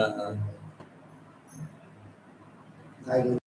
Uh, I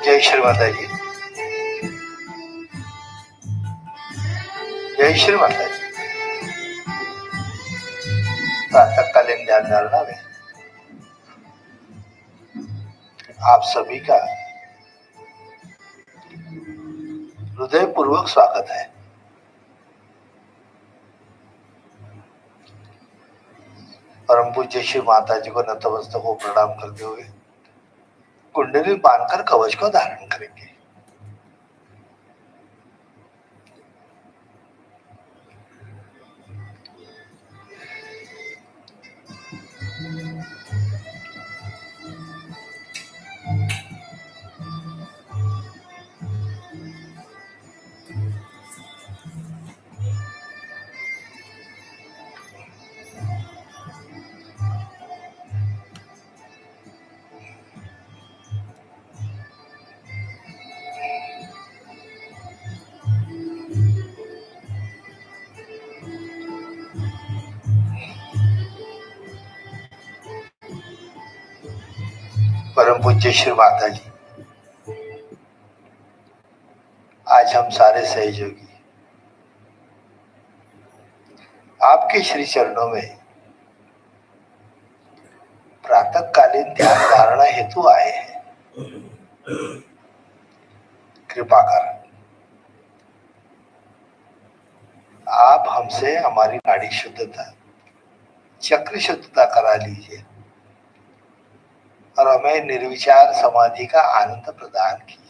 जय श्री माता जी। जय श्री माता जी। प्रातःकालीन ध्यान धारणा में आप सभी का हृदयपूर्वक स्वागत है। परम पूज्य श्री माता जी को नतमस्तक को प्रणाम करते हुए कुंडली बांधकर कवच को धारण करेंगे। परम पूज्य श्री माता जी, आज हम सारे सहयोगी आपके श्री चरणों में प्रातःकालीन ध्यान धारणा हेतु आए हैं। कृपा कर आप हमसे हमारी नाड़ी शुद्धता, चक्र शुद्धता करा लीजिए और हमें निर्विचार समाधि का आनंद प्रदान कीजिए।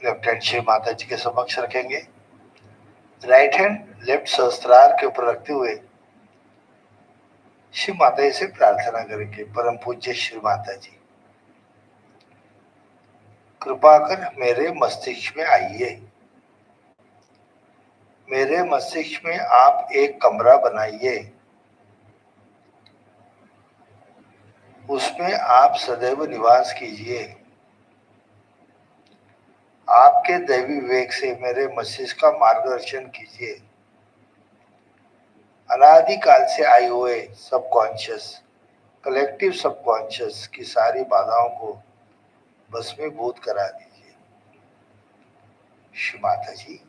लेफ्ट हैंड श्री माता जी के समक्ष रखेंगे। राइट हैंड लेफ्ट सहस्त्रार के ऊपर रखते हुए श्री माता जी से प्रार्थना करेंगे। परम पूज्य श्री माता जी, कृपा कर मेरे मस्तिष्क में आइए। मेरे मस्तिष्क में आप एक कमरा बनाइए, उसमें आप सदैव निवास कीजिए। आपके दैवी विवेक से मेरे मस्तिष्क का मार्गदर्शन कीजिए। अनादिकाल से आए हुए सबकॉन्शियस, कलेक्टिव सबकॉन्शियस की सारी बाधाओं को भस्मीभूत करा दीजिए। Shri Mata ji,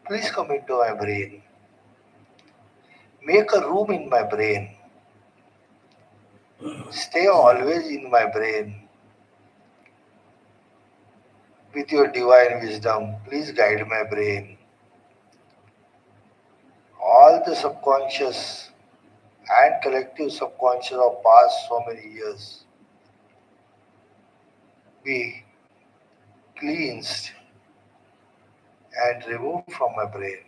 please come into my brain, make a room in my brain, stay always in my brain. With your divine wisdom, please guide my brain. All the subconscious and collective subconscious of past so many years be cleansed and removed from my brain.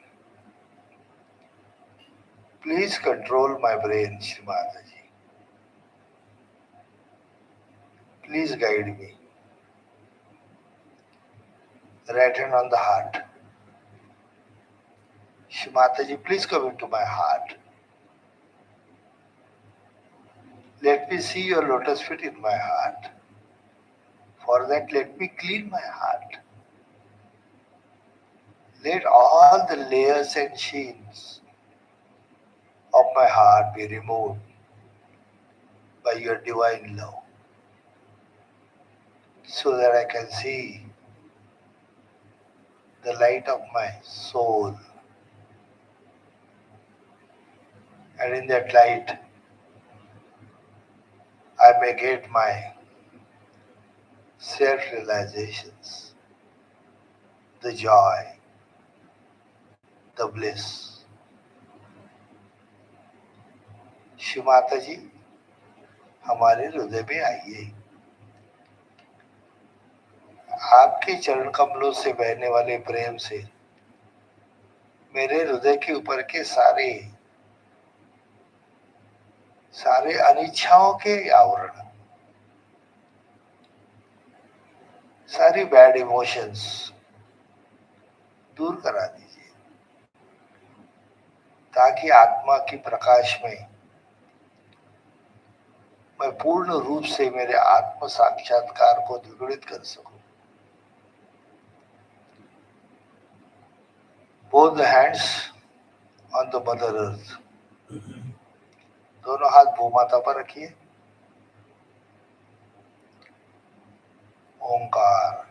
Please control my brain, Shri Mataji. Please guide me. Right hand on the heart. Shri Mataji, please come into my heart. Let me see your lotus feet in my heart. For that, let me clean my heart. Let all the layers and sheens of my heart be removed by your divine love, so that I can see the light of my soul. And in that light, I may get my self-realizations, the joy, the bliss. Shiv माता जी, हमारे हृदय में आइए। आपके चरण कमलों से बहने वाले प्रेम से मेरे हृदय के ऊपर के सारे अनिच्छाओं के आवरण, सारी बैड इमोशंस दूर करा दीजिए, ताकि आत्मा की प्रकाश में मैं पूर्ण रूप से मेरे आत्म साक्षात्कार को द्विगुणित कर सकूं। Both the hands on the mother earth. दोनों हाथ भूमाता पर रखिए। ओंकार,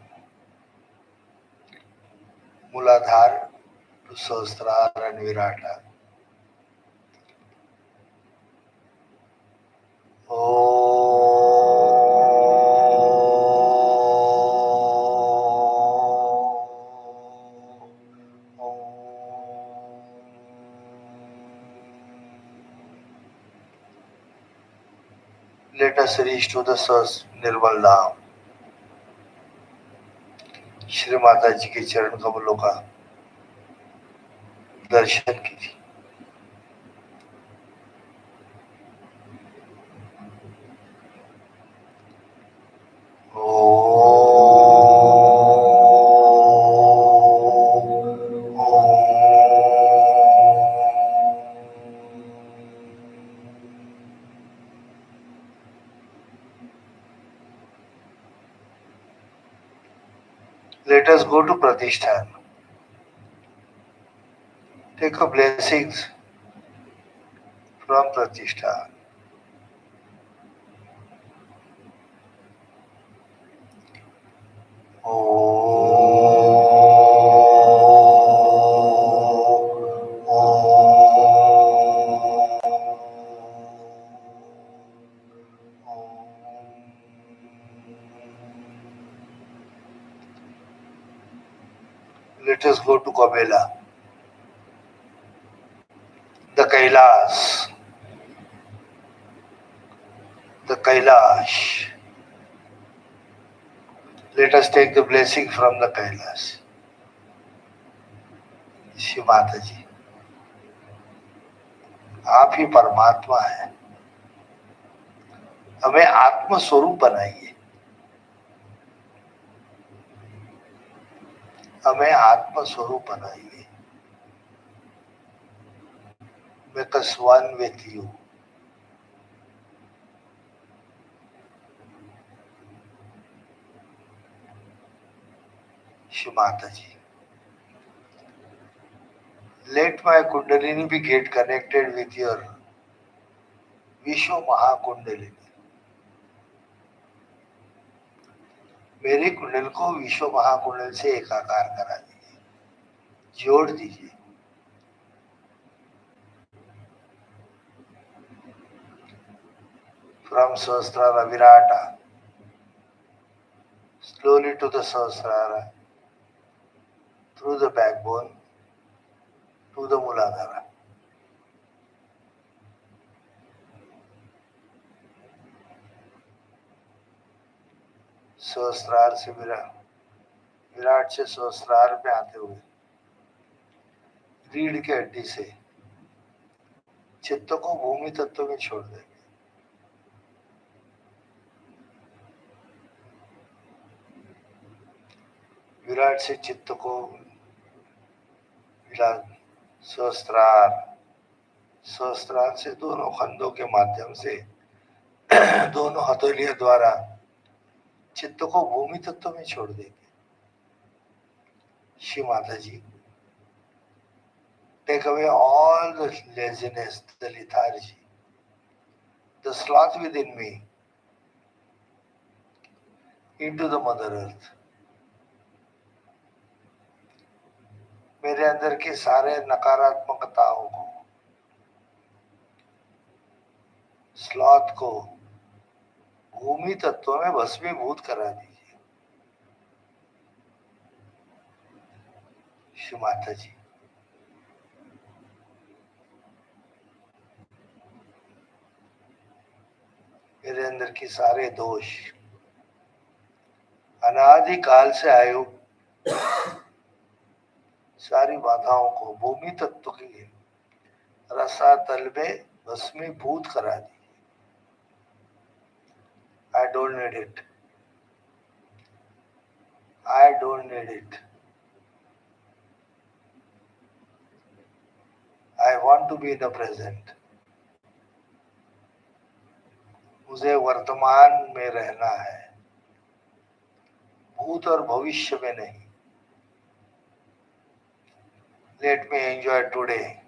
मूलाधार to सहस्त्रार and Virata. Let us reach to the निर्मल धाम। श्री माता जी के चरण कमलों का दर्शन कीजिए। Let us go to Pratishthan. Take a blessings from Pratishthan. Let us go to Kamela, the Kailas, the Kailash. Let us take the blessing from the Kailash. Shiv माता जी, आप ही परमात्मा है, हमें आत्म स्वरूप बनाइए, हमें आत्म स्वरूप बनाइए। Make us one with you. Shiv माता जी, let my Kundalini be get connected with your विश्व महाकुंडलिनी। मेरी कुंडल को विश्व महाकुंडल से एकाकार करा दीजिए, जोड़ दीजिए। From Sahasrara Virata, slowly to the Sahasrara, through the backbone, to the Muladhara. सहस्रार से विराट से सहस्रार में आते हुए रीढ़ के हड्डी से चित्त को भूमि तत्व में छोड़ देंगे। विराट से चित्त को मिला सहस्त्रार, सहस्त्रार से दोनों खंडों के माध्यम से दोनों हथेलियों द्वारा चित्त को भूमि तत्व में छोड़ देंगे। श्री माता जी, take away all the laziness, the lethargy, the sloth within me into the mother earth. मेरे अंदर के सारे नकारात्मकताओं को, स्लॉथ को भूमि तत्व में भस्मीभूत करा दीजिए। श्री माता जी, मेरे अंदर के सारे दोष, अनादिकाल से आयु, सारी बाधाओं को भूमि तत्व के रसातल में भस्मीभूत करा दी। I don't need it. I don't need it. I want to be in the present. मुझे वर्तमान में रहना है, भूत और भविष्य में नहीं। Let me enjoy today.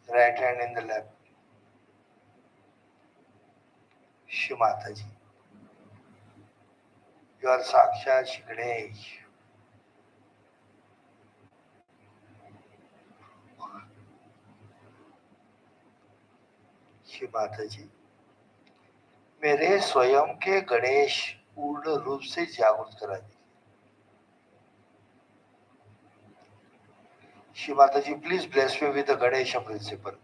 Right hand in the lap. Shri Mata ji, you are साक्षात श्री गणेश। श्री माता जी, मेरे स्वयं के गणेश पूर्ण रूप से जागृत करा दीजिए। Shri Mata ji, please bless me with the Ganesh principle.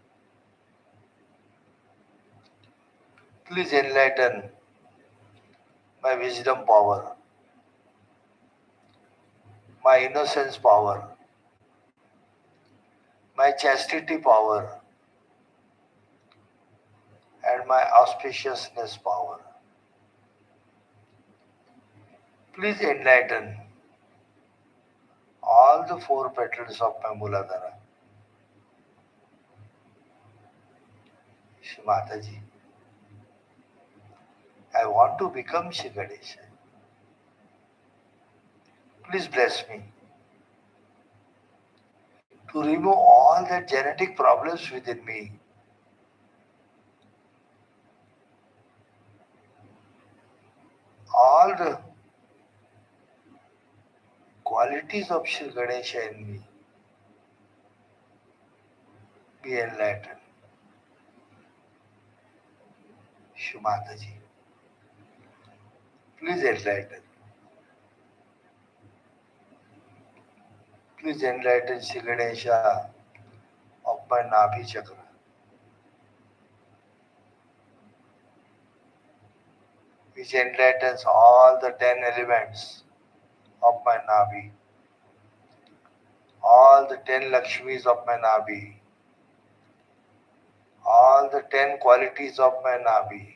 Please enlighten my wisdom power, my innocence power, my chastity power, and my auspiciousness power. Please enlighten all the four petals of my Muladhara. Shri Mataji, I want to become Shri Ganesha. Please bless me to remove all the genetic problems within me. All the qualities of Shri Ganesha in me be enlightened. Shri Mataji, please enlighten. Please enlighten Shri Ganesha of my Nabhi Chakra. Which enlightens all the 10 elements of my Nabhi. All the 10 Lakshmis of my Nabhi. All the 10 qualities of my Nabhi.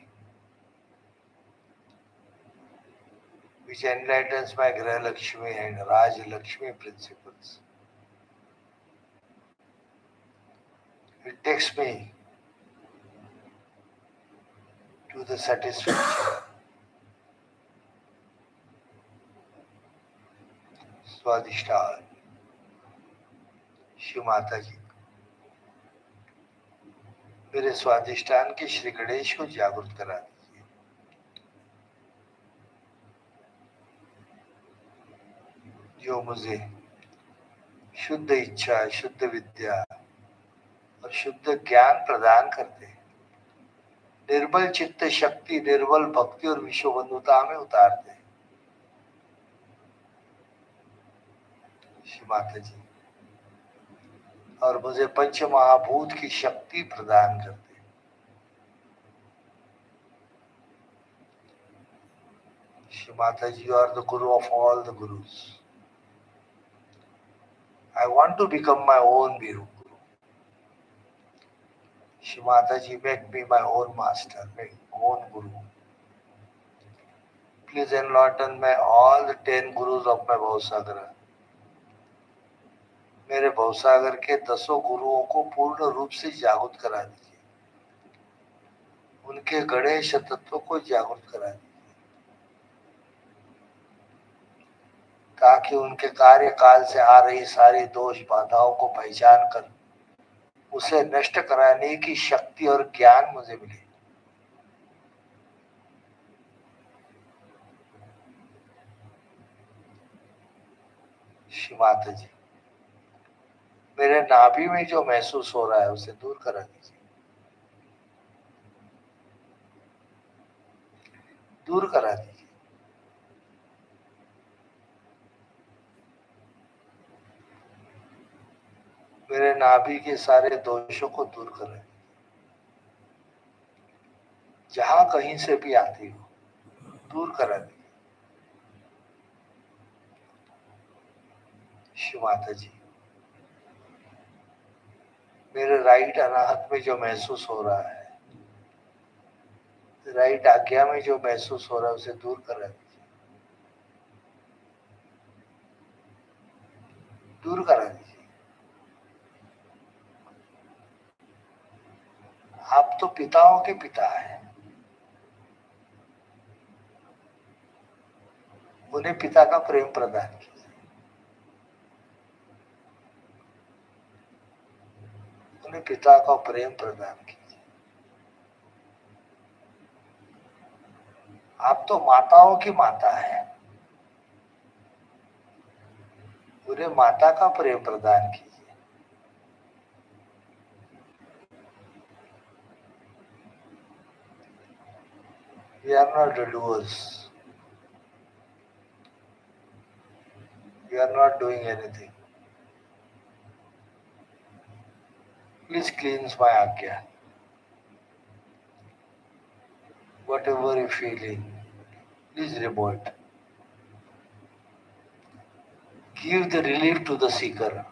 Which enlightens my Graha Lakshmi and Raj Lakshmi principles. It takes me to the satisfaction. स्वादिष्ठान। श्री माता जी, मेरे स्वादिष्ठान के श्री गणेश को जागृत करा दीजिए। जो मुझे शुद्ध इच्छा, शुद्ध विद्या और शुद्ध ज्ञान प्रदान करते हैं, निर्मल चित्त शक्ति, निर्मल भक्ति और विश्व बंधुता में उतारते हैं। श्री माता जी, और मुझे पंच महाभूत की शक्ति प्रदान करते हैं। Shri Mata ji, you are the guru of all the gurus. I want to become my own Guru. Shri Mataji, make me my own master, my own Guru. Please enlighten me all the 10 Gurus of my Bhavsagar. मेरे भवसागर के 10 गुरुओं को पूर्ण रूप से जागृत करा दीजिए, उनके गणेश तत्व को जागृत करा दीजिए, ताकि उनके कार्यकाल से आ रही सारी दोष बाधाओं को पहचान कर उसे नष्ट कराने की शक्ति और ज्ञान मुझे मिले। श्री माता जी, मेरे नाभि में जो महसूस हो रहा है उसे दूर करा दीजिए, दूर करा दीजिए। मेरे नाभि के सारे दोषों को दूर करें, जहां कहीं से भी आती हो दूर करा दीजिए। श्री माता जी, मेरे राइट अनाहत में जो महसूस हो रहा है, राइट आज्ञा में जो महसूस हो रहा है उसे दूर करा दीजिए, दूर करा दीजिए। आप तो पिताओं के पिता हैं, उन्हें पिता का प्रेम प्रदान कीजिए, उन्हें पिता का प्रेम प्रदान कीजिए। आप तो माताओं की माता है, उन्हें माता का प्रेम प्रदान कीजिए। We are not the doers. We are not doing anything. Please cleanse my agya. Whatever you feeling, please remove it. Give the relief to the seeker.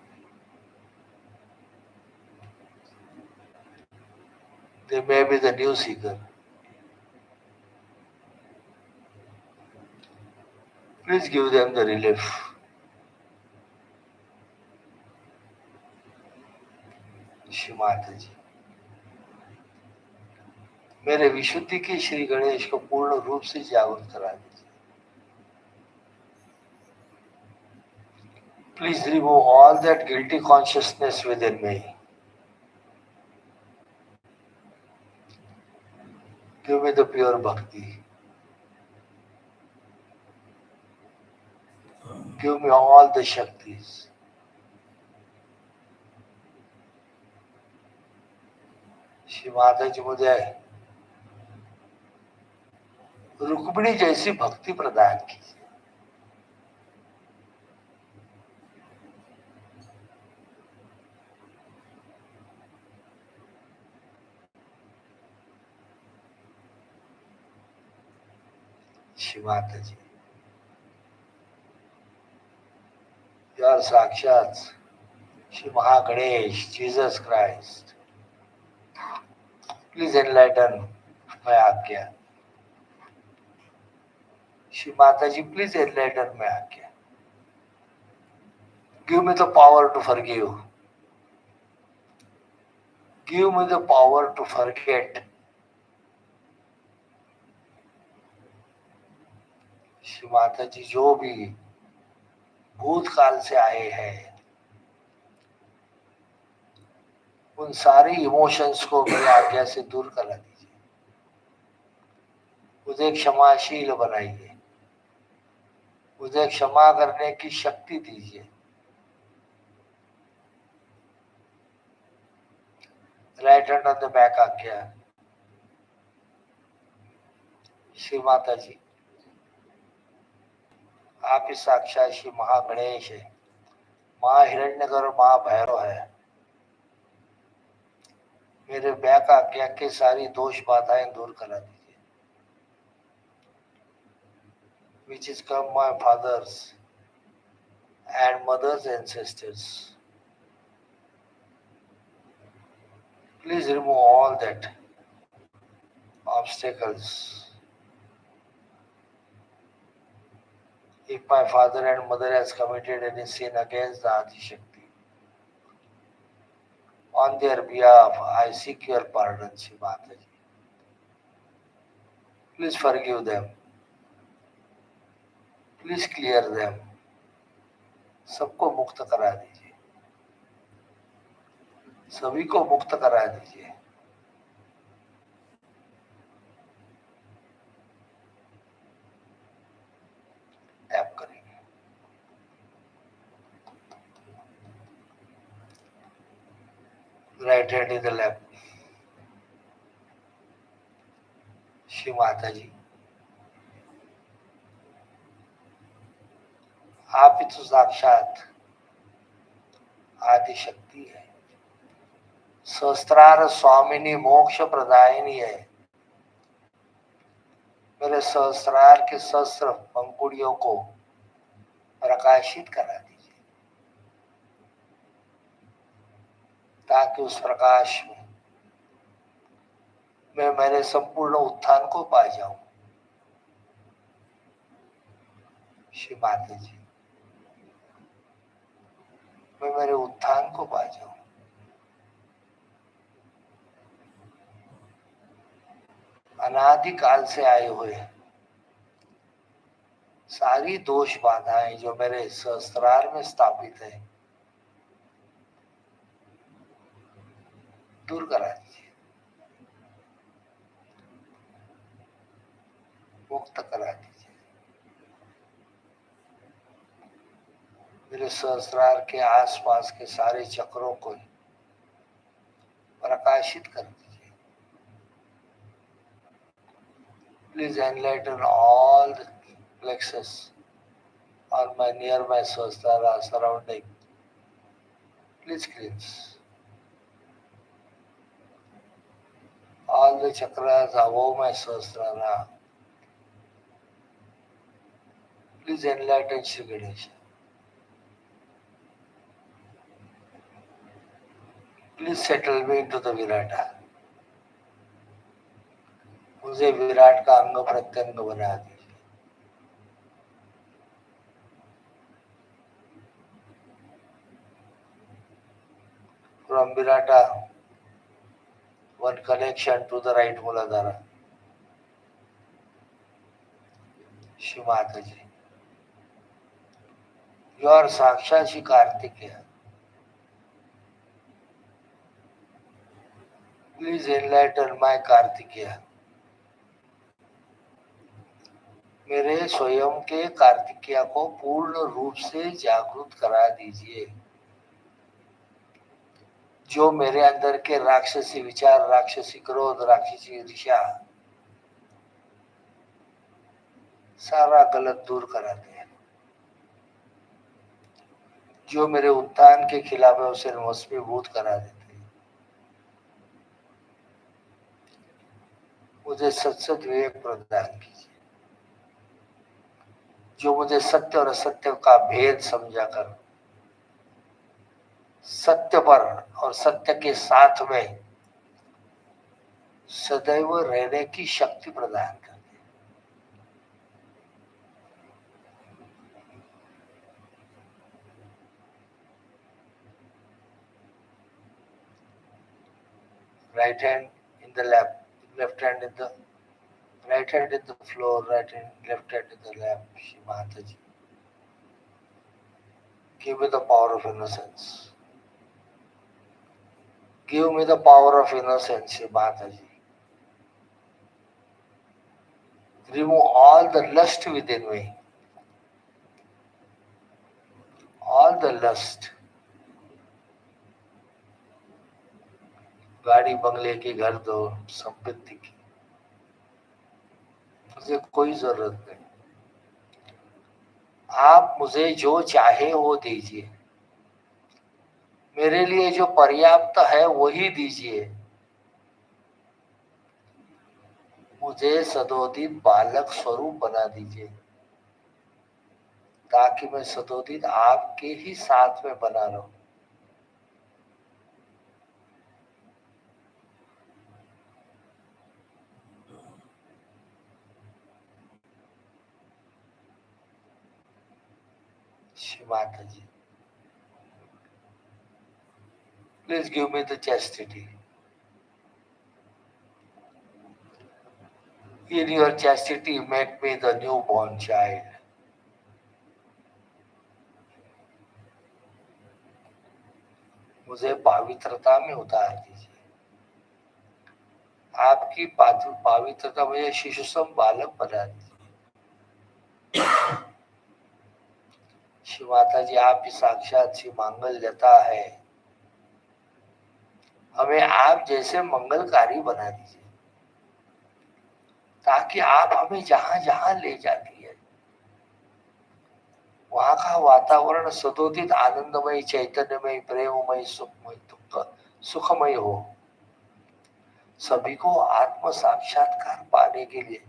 They may be the new seeker. Please give them the relief. Shri Mata जी, मेरे विशुद्धि के श्री गणेश को पूर्ण रूप से जागृत करा दीजिए। Please remove all that guilty consciousness within me. Give me the pure bhakti. Give me all the shaktis. Shri Mata जी, मुझे रुक्मिणी जैसी भक्ति प्रदान कीजिए। श्री माता जी, यार साक्षात Shri Mahaganesh, Jesus Christ, please enlighten my आज्ञा। Shri Mata ji, please enlighten my आज्ञा। Give me the power to forgive. Give me the power to forget. Shri Mata जी, जो भी भूतकाल से आए हैं उन सारी इमोशंस को मेरी आज्ञा से दूर करा दीजिए, मुझे क्षमाशील बनाइए, मुझे क्षमा करने की शक्ति दीजिए। Right hand on the back आज्ञा। श्री माता जी, आप ही साक्षात श्री महागणेश है, महाहिरण्यगर, महाभैरव है। मेरे बैक आज्ञा के सारी दोष बाधाएं दूर करा दीजिए। Which is come my fathers and mothers and sisters. Please remove all that obstacles. If my father and mother has committed any sin against the Adi Shakti, on their behalf, I seek your pardon, Shri Mataji. Please forgive them. Please clear them. सबको मुक्त करा दीजिए. सभी को मुक्त करा दीजिए. Tap करेंगे. Right hand in the lap. Shri Mata जी, आप ही तो साक्षात आदि शक्ति है. सहस्त्रार स्वामिनी मोक्ष प्रदायिनी है. मेरे सहस्त्रार के सहस्त्र पंखुड़ियों को प्रकाशित करा दीजिए, ताकि उस प्रकाश में मैं मेरे संपूर्ण उत्थान को पा जाऊं. श्री माता जी, मैं मेरे उत्थान को पा जाऊं. अनादिकाल से आए हुए सारी दोष बाधाएं जो मेरे सहस्त्रार में स्थापित है, दूर करा दीजिए, मुक्त करा दीजिए. मेरे सहस्त्रार के आसपास के सारे चक्रों को प्रकाशित कर दीजिए. Please enlighten all the plexus on my nearby Sahasrara surrounding. Please cleanse all the chakras above my Sahasrara. Please enlighten Shri Ganesha. Please settle me into the Virata. मुझे विराट का अंग प्रत्यंग बना दीजिए. From Virata, one connection to the right Muladhara. Shri Mata ji, you are Sakshat Shri Kartikeya. Please enlighten my Kartikeya. मेरे स्वयं के कार्तिकेय को पूर्ण रूप से जागृत करा दीजिए. जो मेरे अंदर के राक्षसी विचार, राक्षसी क्रोध, राक्षसी ईर्ष्या सारा गलत दूर कराते हैं. जो मेरे उत्थान के खिलाफ है उसे भस्मीभूत करा देते हैं. मुझे सत्सत विवेक प्रदान कीजिए, जो मुझे सत्य और असत्य का भेद समझा कर सत्य पर और सत्य के साथ में सदैव रहने की शक्ति प्रदान कर दे. Right hand in the lap, left hand in the right hand in the floor, right hand, left hand in the lap. Shri Mataji, give me the power of innocence. Give me the power of innocence, Shri Mataji. Remove all the lust within me. All the lust. गाड़ी बंगले की, घर दो, संपत्ति की, मुझे कोई जरूरत नहीं. आप मुझे जो चाहे वो दीजिए. मेरे लिए जो पर्याप्त है वही दीजिए. मुझे सदोदित बालक स्वरूप बना दीजिए, ताकि मैं सदोदित आपके ही साथ में बना रहूं. Shri Mataji, please give me the chastity. In your chastity, make me the newborn child. मुझे पवित्रता में उतार दीजिए. आपकी पवित्रता मुझे शिशु सम बालक बना दीजिए. श्री माता जी, आप ही साक्षात श्री मांगल्यता है. हमें आप जैसे मंगलकारी बना दीजिए, ताकि आप हमें जहां जहां ले जाती है वहां का वातावरण सदोदित आनंदमय, चैतन्यमय, प्रेममय, सुखमय हो. सभी को आत्म साक्षात्कार पाने के लिए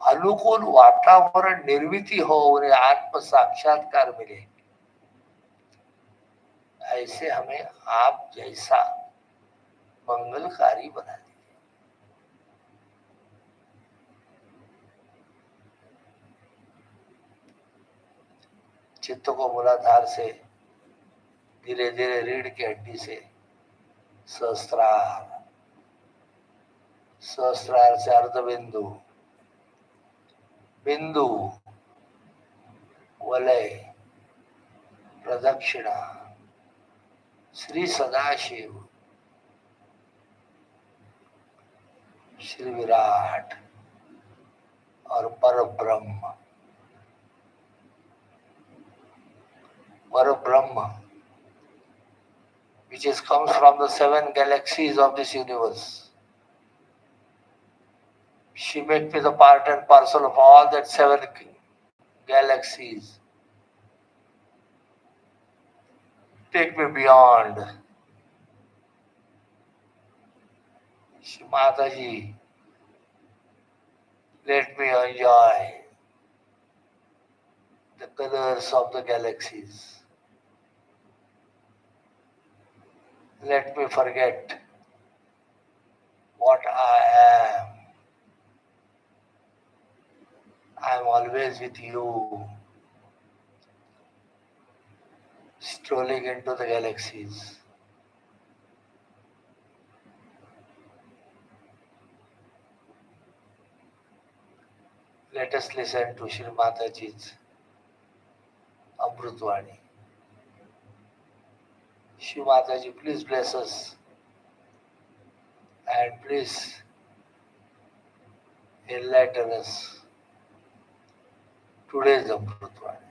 अनुकूल वातावरण निर्मित हो, उन्हें आत्म साक्षात्कार मिले. ऐसे हमें आप जैसा मंगलकारी बना दीजिए. चित्त को मूलाधार से धीरे धीरे रीढ़ की हड्डी से सहस्त्रार, सहस्त्रार से अर्धबिंदु, बिंदु, वलय, प्रदक्षिणा, श्री सदाशिव, श्री विराट और पर ब्रह्म. पर ब्रह्म which is comes from the 7 galaxies of this universe. She make me the part and parcel of all that 7 galaxies. Take me beyond. Shri Mataji, let me enjoy the colors of the galaxies. Let me forget what I am. I am always with you, strolling into the galaxies. Let us listen to Shri Mataji's Amrutvani. Shri Mataji, please bless us and please enlighten us. Today's Amrutvani.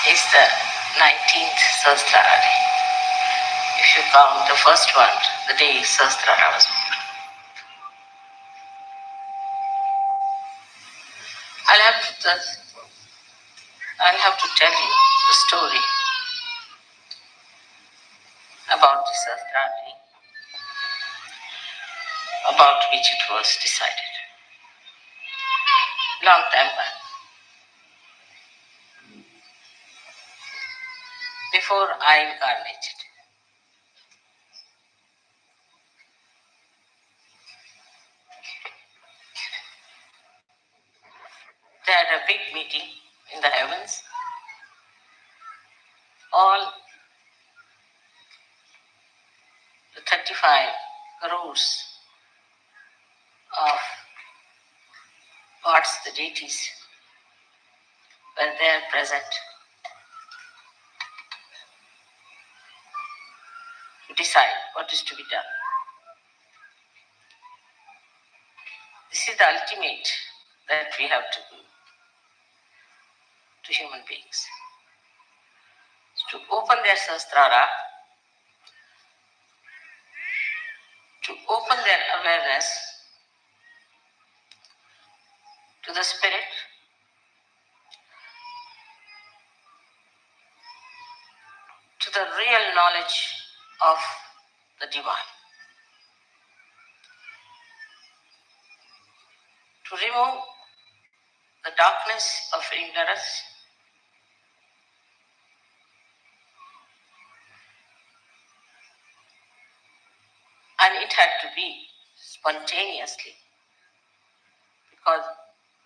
Is the 19th Sahasrara. If you count the first one, the day Sahasrara was born. I'll have to tell you the story about the Sahasrara, about which it was decided. Long time back. Before I incarnated. big meeting in the heavens. All the 35 crores of gods, the deities, were there present to decide what is to be done. This is the ultimate that we have to do to human beings. To open their sahasrara, to open their awareness to the spirit, to the real knowledge of the divine, to remove the darkness of ignorance, and it had to be spontaneously because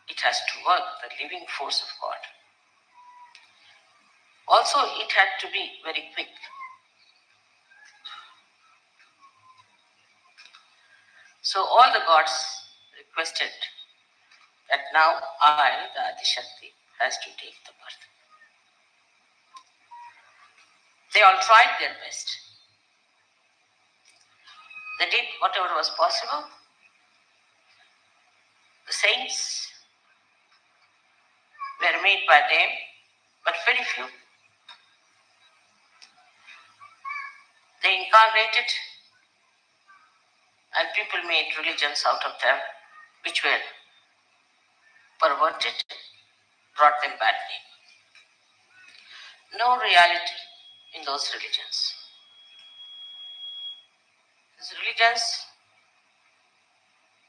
it has to work, the living force of God. Also, it had to be very quick. So all the gods requested that now I, the Adishakti, has to take the birth. They all tried their best. They did whatever was possible. The saints were made by them, but very few. They incarnated, and people made religions out of them, which were perverted, brought them bad name. No reality in those religions. These religions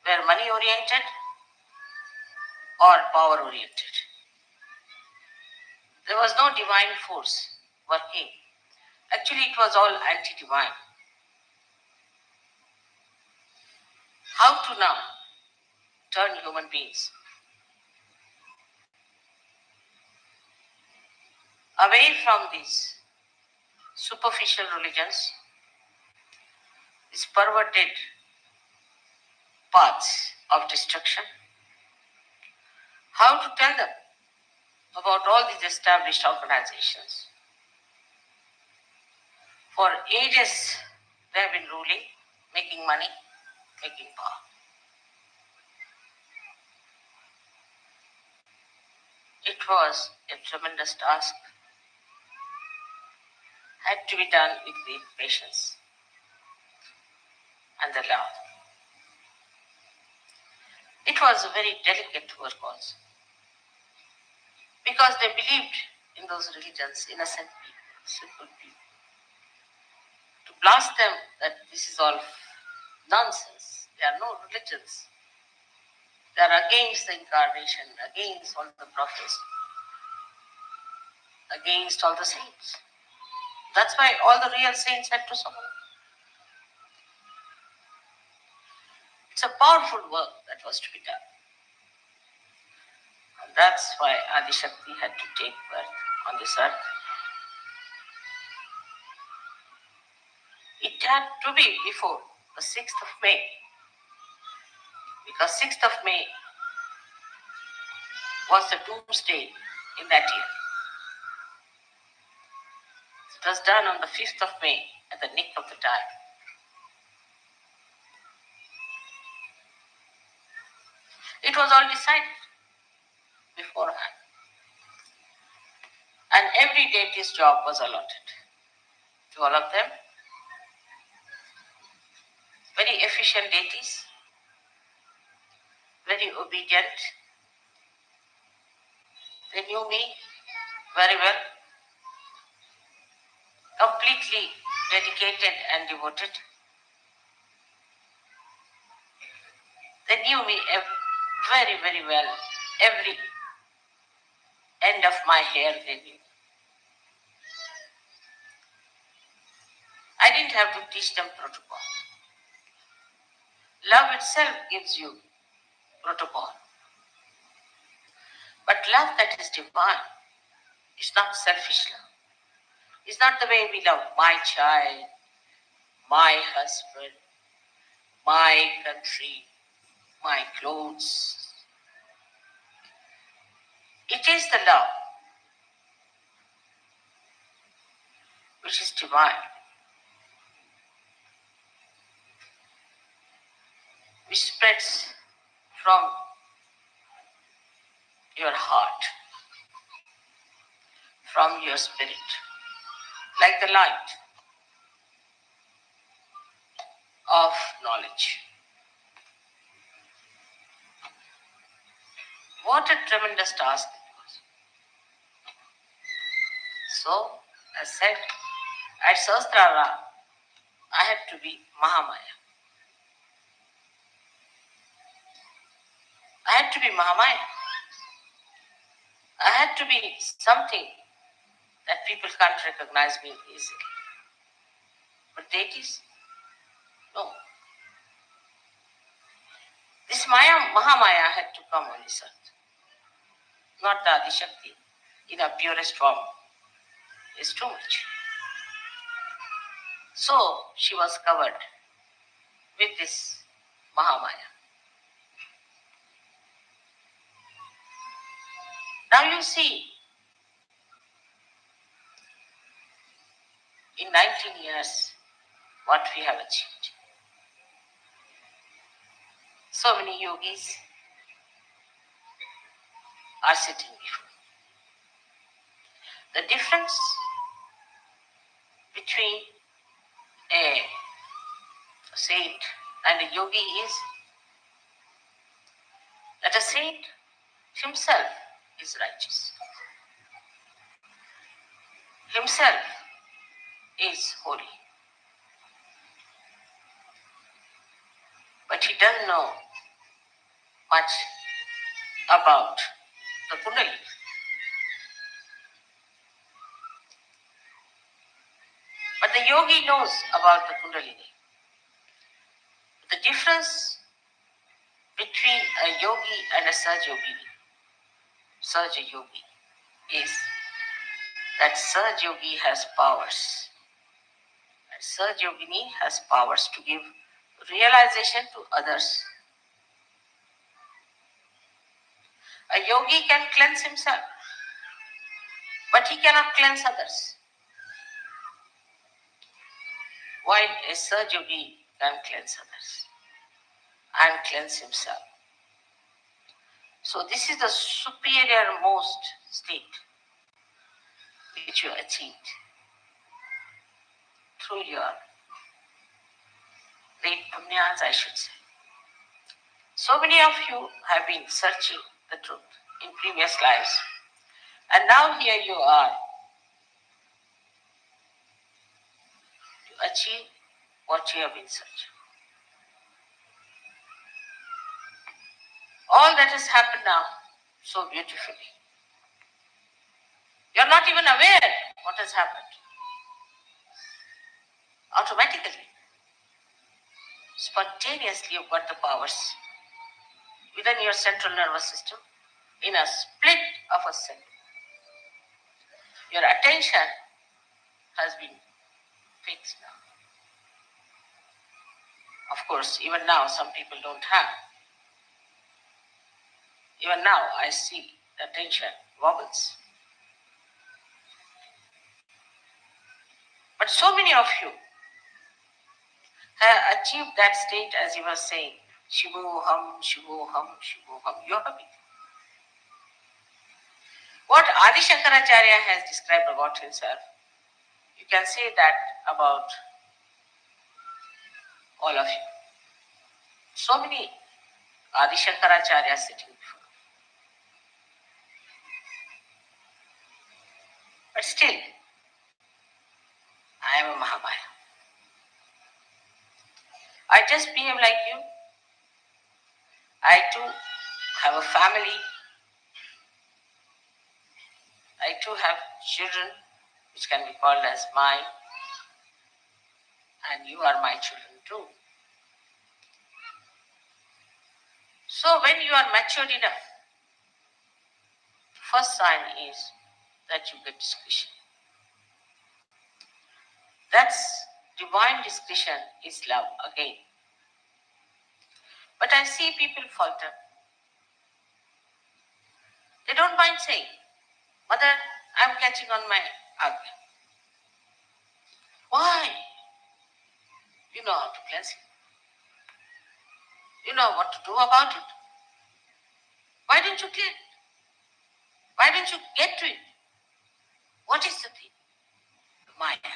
were money oriented or power oriented. There was no divine force working. Actually, it was all anti-divine. How to now turn human beings away from these superficial religions, these perverted paths of destruction? How to tell them about all these established organizations? For ages, they have been ruling, making money, making power. It was a tremendous task, had to be done with great patience and the love. It was a very delicate work also, because they believed in those religions, innocent people, simple people. To blast them that this is all nonsense, there are no religions, they are against the incarnation, against all the prophets, against all the saints. That's why all the real saints had to suffer. It's a powerful work that was to be done. And that's why Adishakti had to take birth on this earth. It had to be before the 6th of May, because 6th of May was the doomsday in that year. It was done on the 5th of May at the nick of the time. It was all decided beforehand. And every deity's job was allotted to all of them. Very efficient deities, very obedient. They knew me very well, completely dedicated and devoted. They knew me very, very well. Every end of my hair they knew. I didn't have to teach them protocol. Love itself gives you protocol. But love that is divine is not selfish love. It's not the way we love my child, my husband, my country, my clothes. It is the love which is divine, which spreads from your heart, from your spirit, like the light of knowledge. What a tremendous task it was. So, as said, at Sahasrara, I had to be Mahamaya. I had to be Mahamaya. I had to be something that people can't recognize me easily. But deities, no. This Mahamaya had to come on this earth, not the Adishakti in her purest form. It's too much. So she was covered with this Mahamaya. Now you see, in 19 years, what we have achieved. So many yogis are sitting before. The difference between a saint and a yogi is that a saint himself is righteous, himself is holy, but he doesn't know much about the Kundalini. But the yogi knows about the Kundalini. The difference between a yogi and a Sahaja Yogi, is that Sahaja Yogi has powers. And Sahaja Yogini has powers to give realization to others. A yogi can cleanse himself, but he cannot cleanse others. While a Sahaja Yogi can cleanse others and cleanse himself. So this is the superior most state which you achieved through your great punyas, I should say. So many of you have been searching the truth in previous lives, and now here you are to achieve what you have been searching. All that has happened now so beautifully. You're not even aware what has happened. Automatically, spontaneously, you've got the powers within your central nervous system in a split of a second. Your attention has been fixed now. Of course, even now, some people don't have. Even now, I see the attention wobbles. But so many of you have achieved that state, as you were saying, Shivoham, Shivoham, Shivoham. You're happy. What Adi Shankaracharya has described about himself, you can say that about all of you. So many Adi Shankaracharya sitting before. But still, I am a Mahamaya. I just behave like you. I too have a family. I too have children, which can be called as mine. And you are my children too. So when you are matured enough, first sign is that you get discretion. That's divine discretion is love again. But I see people falter. They don't mind saying, Mother, I'm catching on my ugly. Why? You know how to cleanse it. You know what to do about it. Why didn't you clean it? Why didn't you get to it? What is the thing? Maya.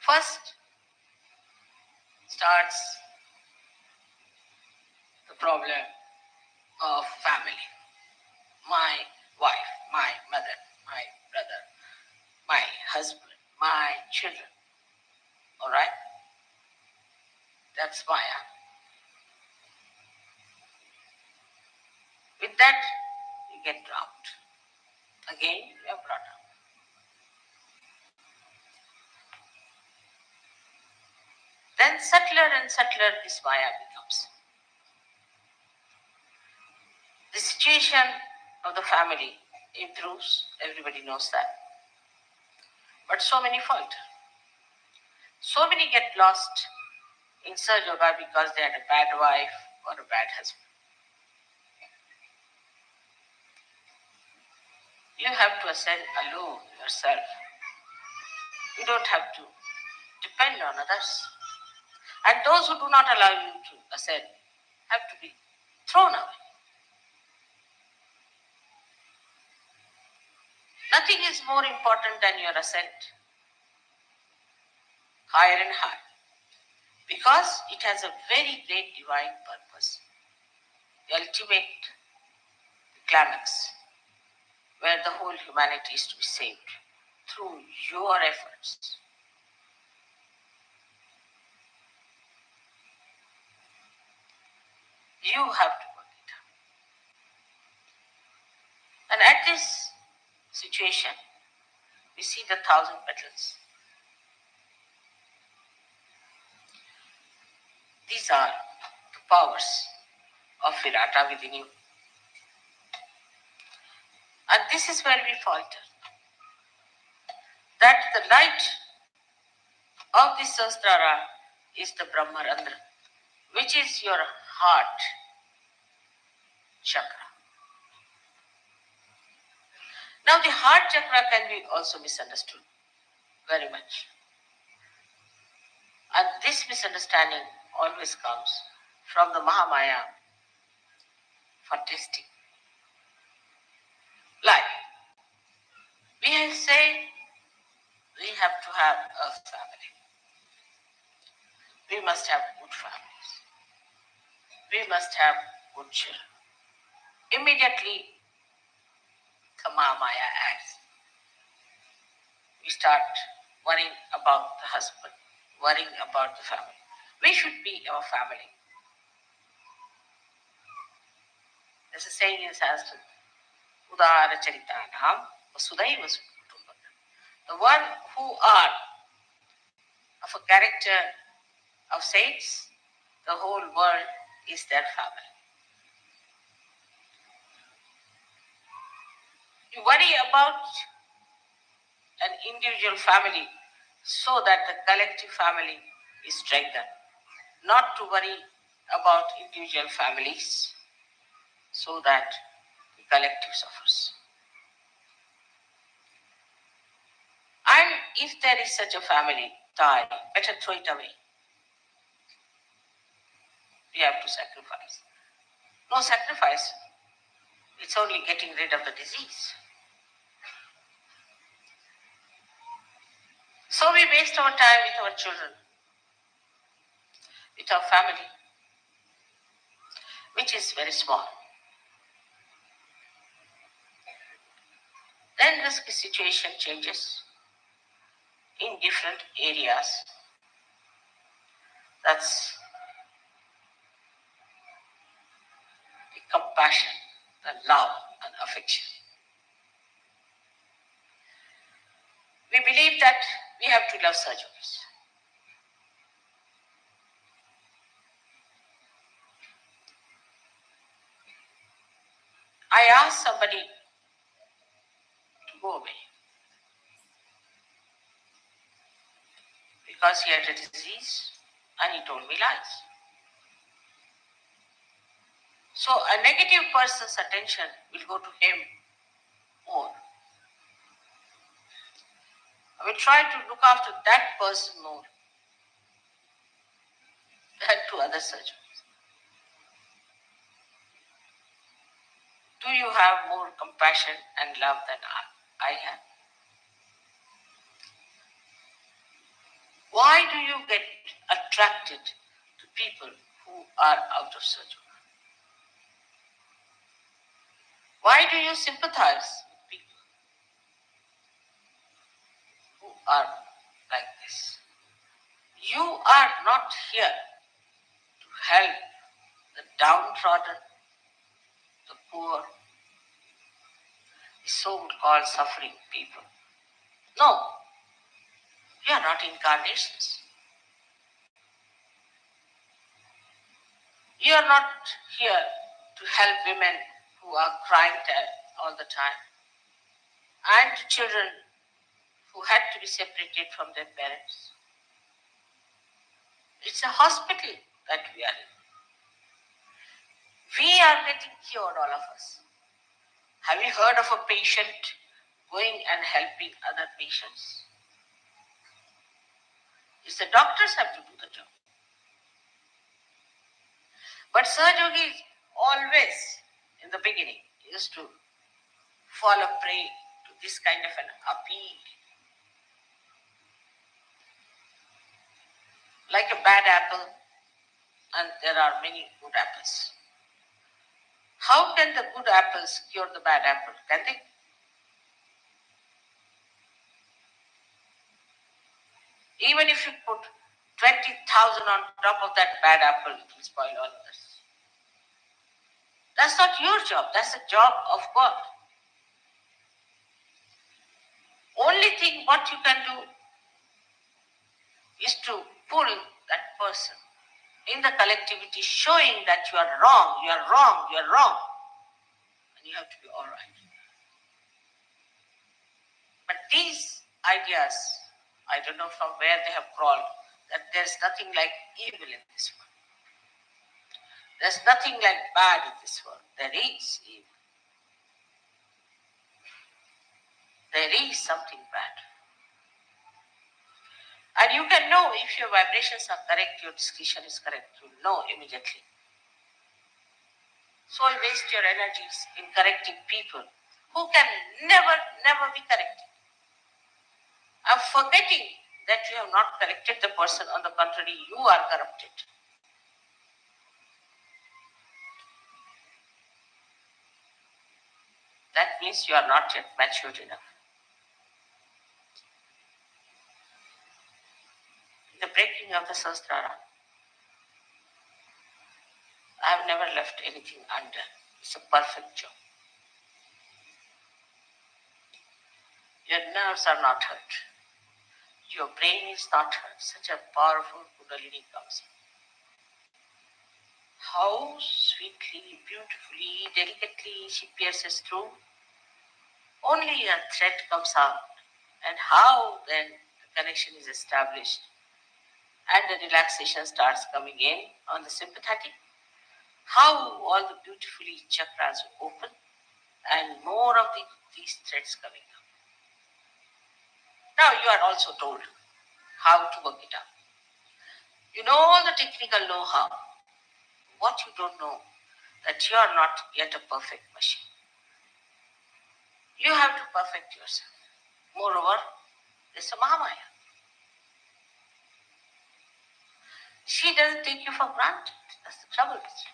First starts the problem of family. My wife, my mother, my brother, my husband, my children. All right? That's Maya. With that, you get dropped. Again, you are brought up. Then subtler and subtler this Maya becomes. The situation of the family improves, everybody knows that. But so many falter. So many get lost in search of God because they had a bad wife or a bad husband. You have to ascend alone yourself. You don't have to depend on others. And those who do not allow you to ascend have to be thrown away. Nothing is more important than your ascent, higher and higher, because it has a very great divine purpose. The ultimate climax, where the whole humanity is to be saved through your efforts. You have to work it out. And at this situation, we see the 1,000 petals. These are the powers of Virata within you. And this is where we falter. That the light of this Sahasrara is the Brahmarandra, which is your heart chakra. Now the heart chakra can be also misunderstood very much. And this misunderstanding always comes from the Mahamaya for testing. Like, we say we have to have a family. We must have good families. We must have good children. Immediately, the Mahamaya acts. We start worrying about the husband, worrying about the family. We should be our family. There's a saying in Sanskrit, Udara Charitanam Vasudhaiva Kutumbakam. The one who are of a character of saints, the whole world is their family. You worry about an individual family so that the collective family is strengthened, not to worry about individual families so that the collective suffers. And if there is such a family, die, better throw it away. We have to sacrifice. No sacrifice, it's only getting rid of the disease. So we waste our time with our children, with our family, which is very small. Then the situation changes in different areas. That's the compassion, the love, and affection. We believe that we have to love surgeries. I I asked somebody to go away because he had a disease and he told me lies. So a negative person's attention will go to him more. I will try to look after that person more than to other surgeons. Do you have more compassion and love than I have? Why do you get attracted to people who are out of surgery? Why do you sympathize with people who are like this? You are not here to help the downtrodden, the poor, the so-called suffering people. No, you are not incarnations. You are not here to help women who are crying all the time and to children who had to be separated from their parents. It's a hospital that we are in. We are getting cured, all of us. Have you heard of a patient going and helping other patients? It's the doctors have to do the job. But Sahajogi always, in the beginning, used to fall a prey to this kind of an appeal. Like a bad apple, and there are many good apples. How can the good apples cure the bad apple? Can they? Even if you put 20,000 on top of that bad apple, it will spoil all others. That's not your job. That's the job of God. Only thing what you can do is to pull that person in the collectivity, showing that you are wrong, you are wrong, you are wrong. And you have to be all right. But these ideas, I don't know from where they have crawled, that there's nothing like evil in this world. There's nothing like bad in this world. There is evil. There is something bad. And you can know if your vibrations are correct, your discretion is correct. You know immediately. So you waste your energies in correcting people who can never be corrected. I'm forgetting that you have not corrected the person. On the contrary, you are corrupted. That means you are not yet matured enough. In the breaking of the Sahasrara, I have never left anything undone. It's a perfect job. Your nerves are not hurt. Your brain is not hurt. Such a powerful Kundalini comes in. How sweetly, beautifully, delicately she pierces through. Only a thread comes out. And how then the connection is established and the relaxation starts coming in on the sympathetic. How all the beautifully chakras open and more of these threads coming up. Now you are also told how to work it out. You know all the technical know-how. What you don't know, that you are not yet a perfect machine. You have to perfect yourself. Moreover, there's a Mahamaya. She doesn't take you for granted. That's the trouble with you.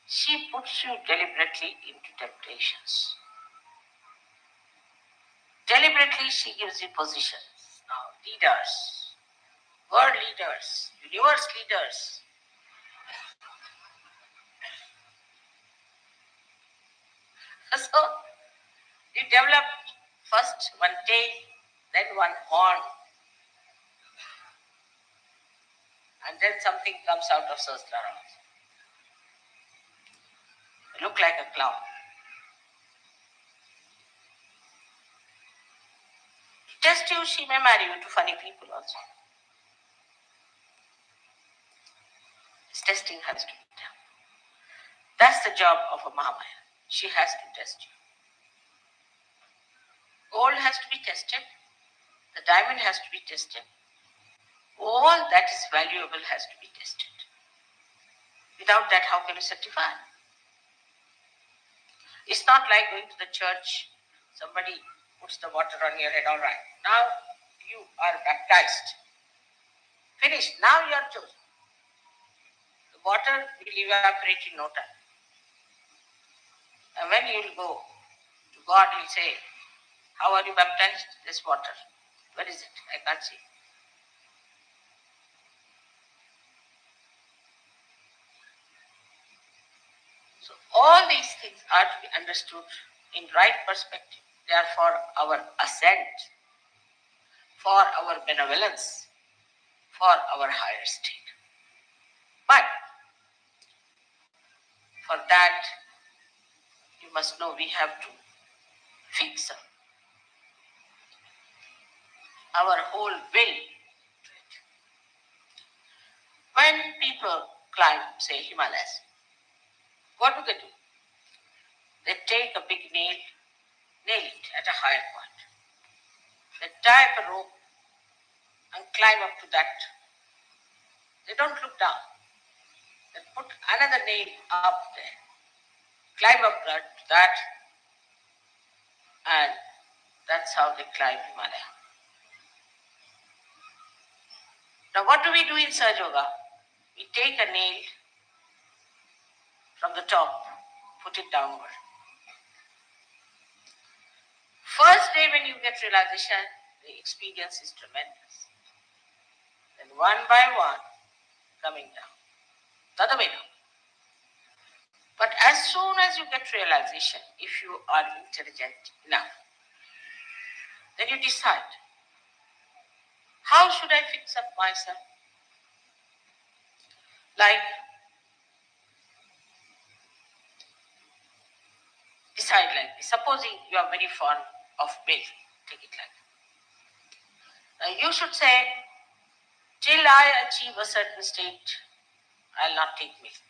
She puts you deliberately into temptations. Deliberately, she gives you positions. Now, leaders, world leaders, universe leaders. So, you develop first one tail, then one horn, and then something comes out of Sahasrara. You look like a clown. test you, she may marry you to funny people also. This testing has to be done. That's the job of a Mahamaya. She has to test you. Gold has to be tested. The diamond has to be tested. All that is valuable has to be tested. Without that, how can you certify? It's not like going to the church, somebody puts the water on your head, all right. Now you are baptized. Finished. Now you are chosen. The water will evaporate in no time. And when you will go to God, He will say, how are you baptized? This water. Where is it? I can't see. So all these things are to be understood in right perspective. They are for our ascent, for our benevolence, for our higher state. But for that, you must know we have to fix our whole will to it. When people climb, say, Himalayas, what do? They take a big nail it at a higher point. They tie up a rope and climb up to that. They don't look down. They put another nail up there, climb up to that, and that's how they climb Himalaya. Now, what do we do in Sahaja Yoga? We take a nail from the top, put it downward. First day when you get realization, the experience is tremendous. Then one by one, coming down. The other way down. But as soon as you get realization, if you are intelligent enough, then you decide, how should I fix up myself? Like, decide like this. Supposing you are very fond of milk, take it like that. Now you should say, till I achieve a certain state, I'll not take milk.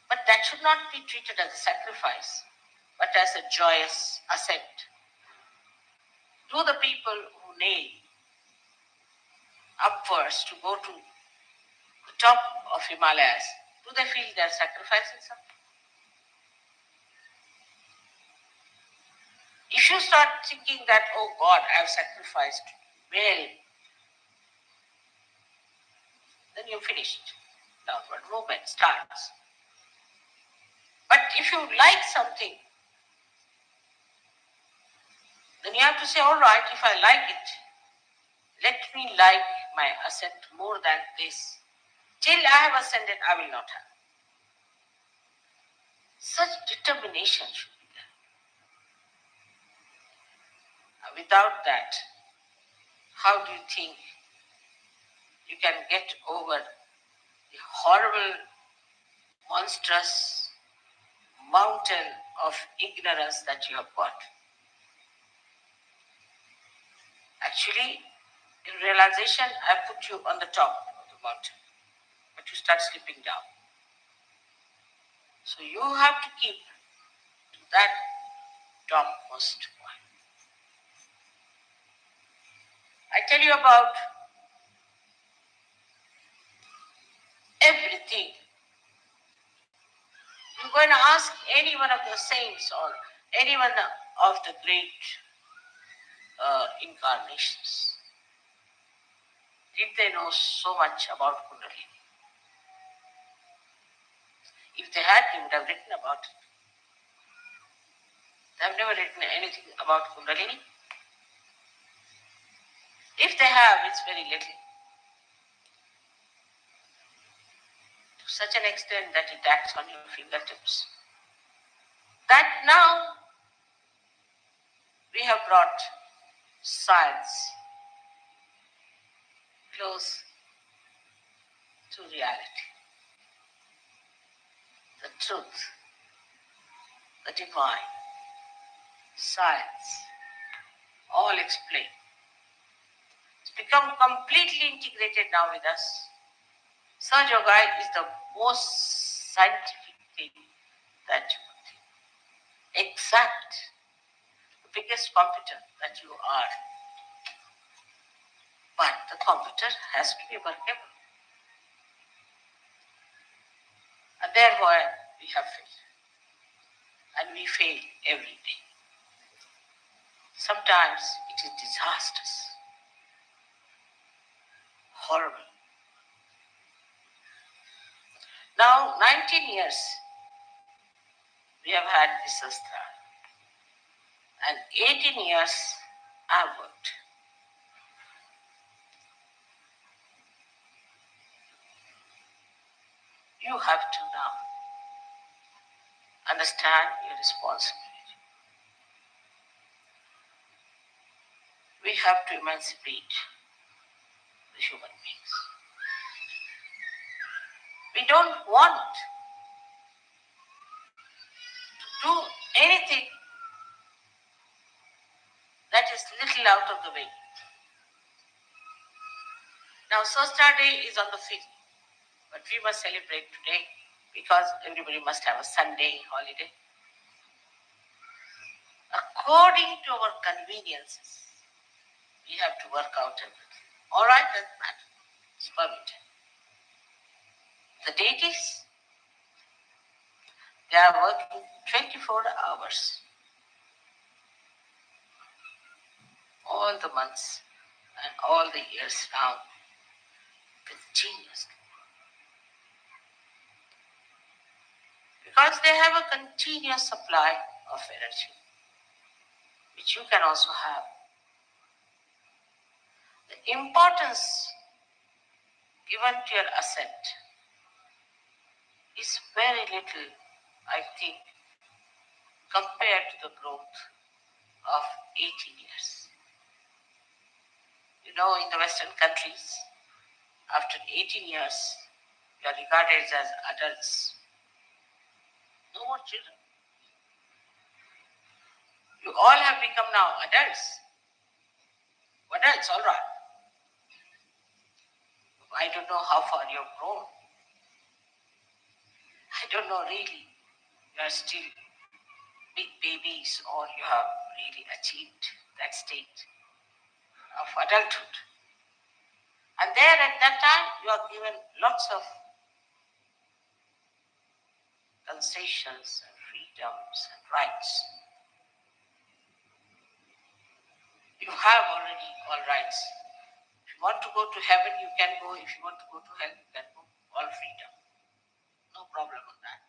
But that should not be treated as a sacrifice, but as a joyous ascent. Do the people who nail upwards to go to the top of Himalayas, do they feel they are sacrificing something? If you start thinking that, oh God, I have sacrificed, well, then you're finished. Downward movement starts. But if you like something, then you have to say, all right, if I like it, let me like my ascent more than this. Till I have ascended, I will not have. Such determination should be there. Without that, how do you think you can get over the horrible, monstrous mountain of ignorance that you have got? Actually, in realization, I put you on the top of the mountain, but you start slipping down. So you have to keep to that topmost point. I tell you about everything. You're going to ask any one of the saints or any one of the great incarnations. Did they know so much about Kundalini? If they had, they would have written about it. They have never written anything about Kundalini. If they have, it's very little. To such an extent that it acts on your fingertips. That now we have brought science close to reality. The truth, the divine, science all explained. It's become completely integrated now with us. Sahaja Yoga is the most scientific thing that you could think. Exact, the biggest computer that you are. But the computer has to be workable. And therefore we have failed. And we fail every day. Sometimes it is disastrous, horrible. Now, 19 years we have had this Shastra, and 18 years I have worked. You have to now understand your responsibility. We have to emancipate the human beings. We don't want to do anything that is little out of the way. Now, Shastra Day is on the 5th, but we must celebrate today because everybody must have a Sunday holiday. According to our conveniences, we have to work out everything. All right, doesn't matter. It's permitted. The deities, they are working 24 hours, all the months and all the years round, continuously. Because they have a continuous supply of energy, which you can also have. The importance given to your ascent is very little, I think, compared to the growth of 18 years. You know, in the Western countries, after 18 years, you are regarded as adults. No more children. You all have become now adults. Adults, all right. I don't know how far you have grown. I don't know really. You are still big babies or you have really achieved that state of adulthood. And there at that time, you are given lots of concessions and freedoms and rights. You have already all rights. If you want to go to heaven, you can go. If you want to go to hell, you can go. All freedom. No problem on that.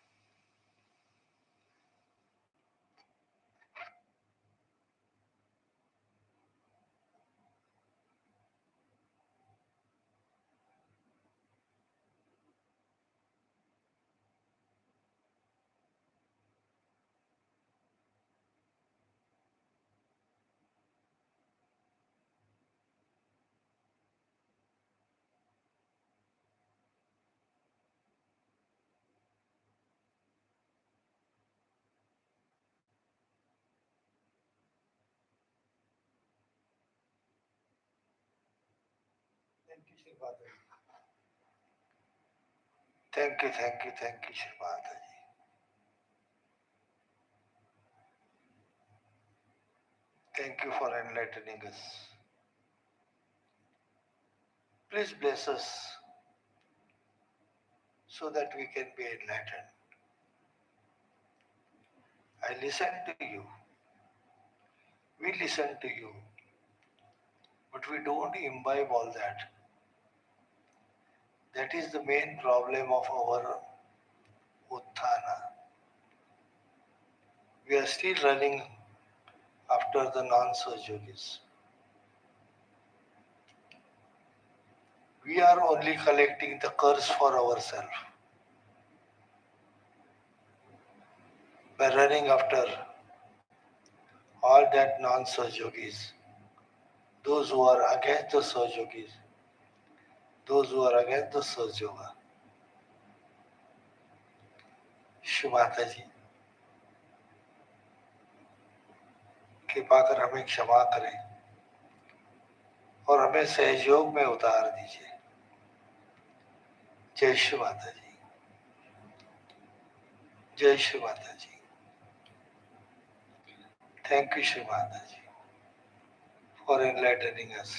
Thank you, Shri Mataji. Thank you, Shri Mataji. Thank you for enlightening us. Please bless us so that we can be enlightened. I listen to you. We listen to you. But we don't imbibe all that. That is the main problem of our Utthana. We are still running after the non-Sahaja yogis. We are only collecting the curse for ourselves. By running after all that non-Sahaja yogis, those who are against the Sahaja yogis, those who are against the Sahaja yoga. Shri Mataji, कृपा कर हमें क्षमा करें और हमें सहयोग में उतार दीजिए। जय श्री माता जी, जय श्री माता जी। Thank you Shri Mata ji for enlightening us.